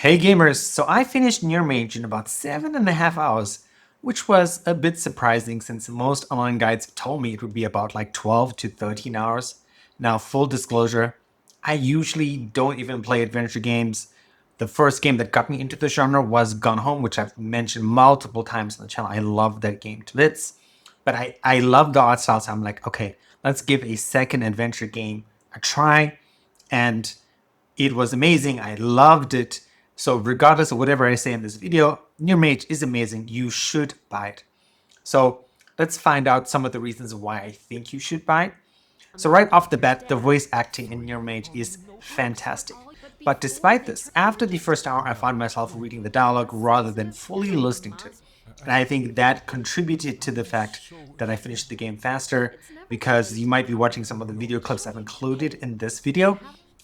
Hey gamers, so I finished near-mage in about 7.5 hours, which was a bit surprising since most online guides told me it would be about like 12 to 13 hours. Now, full disclosure, I usually don't even play adventure games. The first game that got me into the genre was Gone Home, which I've mentioned multiple times on the channel. I love that game to bits. But I love the art style, so I'm like, okay, let's give a second adventure game a try. And it was amazing. I loved it. So regardless of whatever I say in this video, near-mage is amazing. You should buy it. So let's find out some of the reasons why I think you should buy it. So right off the bat, the voice acting in near-mage is fantastic. But despite this, after the first hour, I found myself reading the dialogue rather than fully listening to it. And I think that contributed to the fact that I finished the game faster, because you might be watching some of the video clips I've included in this video,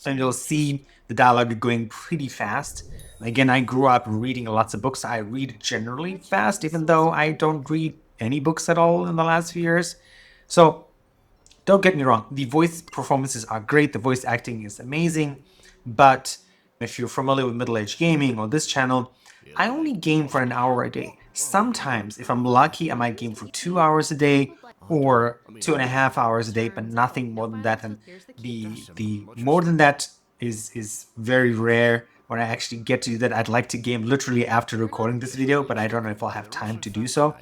and you'll see the dialogue going pretty fast. Again, I grew up reading lots of books. I read generally fast, even though I don't read any books at all in the last few years. So don't get me wrong, the voice performances are great, the voice acting is amazing, but if you're familiar with middle-aged gaming or this channel, I only game for an hour a day. Sometimes, if I'm lucky, I might game for 2 hours a day or 2.5 hours a day, but nothing more than that. And the more than that is very rare. When I actually get to do that, I'd like to game literally after recording this video, but I don't know if I'll have time to do so.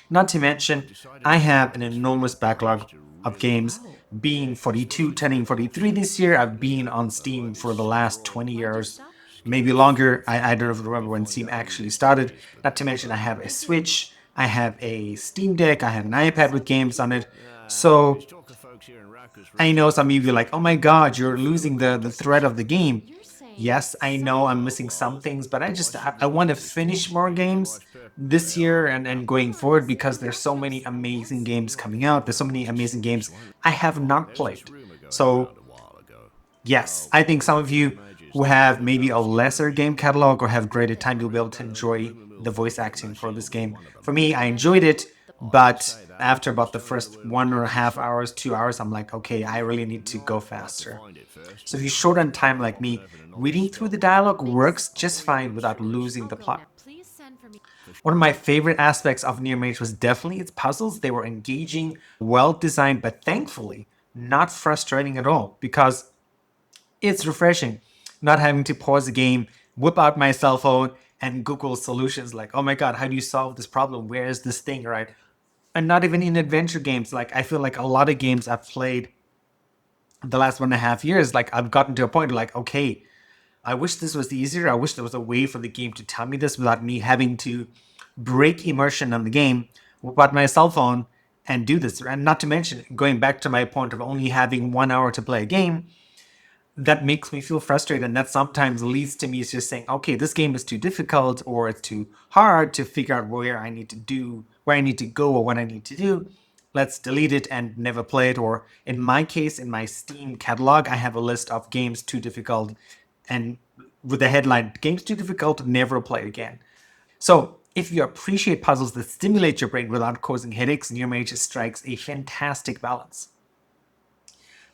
Not to mention, I have an enormous backlog of games. Being 42, turning 43 this year, I've been on Steam for the last 20 years, maybe longer. I don't even remember when Steam actually started. Not to mention, I have a Switch, I have a Steam Deck, I have an iPad with games on it. So I know some of you are like, oh my god, you're losing the thread of the game. Yes, I know I'm missing some things, but I want to finish more games this year and going forward, because there's so many amazing games coming out. There's so many amazing games I have not played. So yes, I think some of you who have maybe a lesser game catalog or have greater time, you'll be able to enjoy the voice acting for this game. For me, I enjoyed it, but after about the first 1.5 hours, 2 hours, I'm like, okay, I really need to go faster. So if you're short on time like me, reading through the dialogue works just fine without losing the plot. One of my favorite aspects of near-mage was definitely its puzzles. They were engaging, well designed, but thankfully not frustrating at all, because it's refreshing not having to pause the game, whip out my cell phone, and Google solutions like, oh my god, how do you solve this problem? Where is this thing, right? And not even in adventure games. Like, I feel like a lot of games I've played the last 1.5 years, like, I've gotten to a point like, okay, I wish this was easier. I wish there was a way for the game to tell me this without me having to break immersion on the game, whip out my cell phone, and do this. And not to mention, going back to my point of only having 1 hour to play a game, that makes me feel frustrated, and that sometimes leads to me just saying, okay, this game is too difficult or it's too hard to figure out where I need to do, where I need to go, or what I need to do. Let's delete it and never play it. Or in my case, in my Steam catalog, I have a list of games too difficult, and with the headline, games too difficult, never play again. So if you appreciate puzzles that stimulate your brain without causing headaches, near-mage strikes a fantastic balance.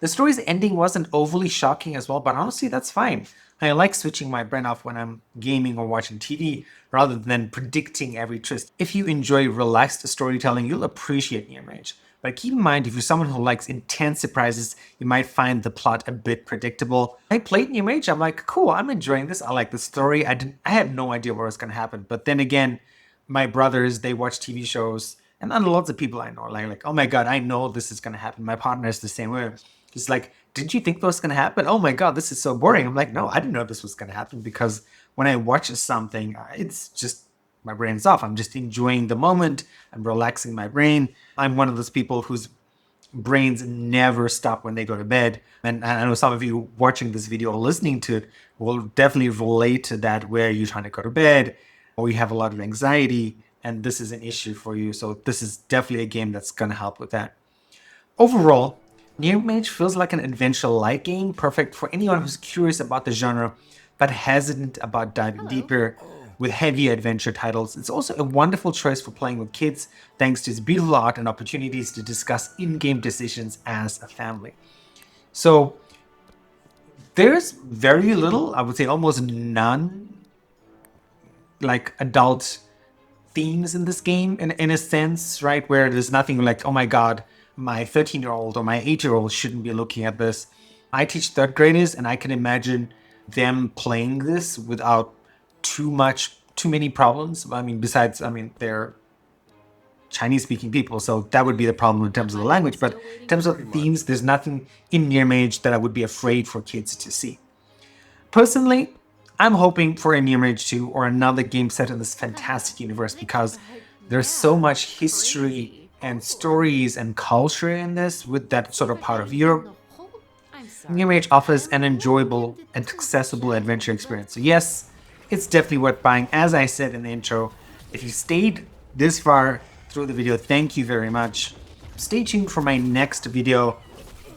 The story's ending wasn't overly shocking as well, but honestly, that's fine. I like switching my brain off when I'm gaming or watching TV, rather than predicting every twist. If you enjoy relaxed storytelling, you'll appreciate near-mage. But keep in mind, if you're someone who likes intense surprises, you might find the plot a bit predictable. I played near-mage, I'm like, cool, I'm enjoying this, I like the story. I had no idea what was going to happen. But then again, my brothers, they watch TV shows, and then lots of people I know, like, oh my god, I know this is going to happen. My partner is the same way. He's like, did you think that was going to happen? Oh my god, this is so boring. I'm like, no, I didn't know this was going to happen, because when I watch something, it's just, my brain's off. I'm just enjoying the moment. I'm relaxing my brain. I'm one of those people whose brains never stop when they go to bed. And I know some of you watching this video or listening to it will definitely relate to that, where you're trying to go to bed or you have a lot of anxiety and this is an issue for you. So this is definitely a game that's going to help with that. Overall, near-mage feels like an adventure light game, perfect for anyone who's curious about the genre but hesitant about diving deeper with heavy adventure titles. It's also a wonderful choice for playing with kids, thanks to its beautiful art and opportunities to discuss in-game decisions as a family. So there's very little, I would say almost none, like adult themes in this game in a sense, right? Where there's nothing like, oh my god, my 13-year-old or my 8-year-old shouldn't be looking at this. I teach third graders, and I can imagine them playing this without too many problems. I mean, besides, I mean, they're Chinese speaking people, so that would be the problem in terms of the language. But in terms of themes, there's nothing in near-mage that I would be afraid for kids to see. Personally, I'm hoping for a near-mage 2 or another game set in this fantastic universe, because there's so much history and stories and culture in this with that sort of part of Europe. Near-mage offers an enjoyable and accessible adventure experience. So yes, it's definitely worth buying. As I said in the intro, if you stayed this far through the video, thank you very much. Stay tuned for my next video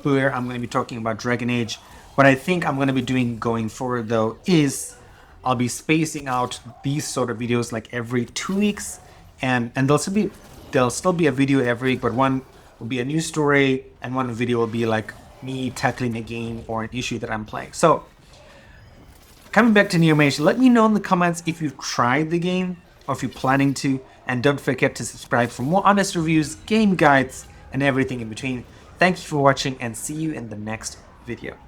where I'm going to be talking about Dragon Age. What I think I'm going to be doing going forward, though, is I'll be spacing out these sort of videos like every 2 weeks, and there'll still be a video every week, but one will be a new story, and one video will be like me tackling a game or an issue that I'm playing. So, coming back to near-mage, let me know in the comments if you've tried the game or if you're planning to, and don't forget to subscribe for more honest reviews, game guides, and everything in between. Thank you for watching, and see you in the next video.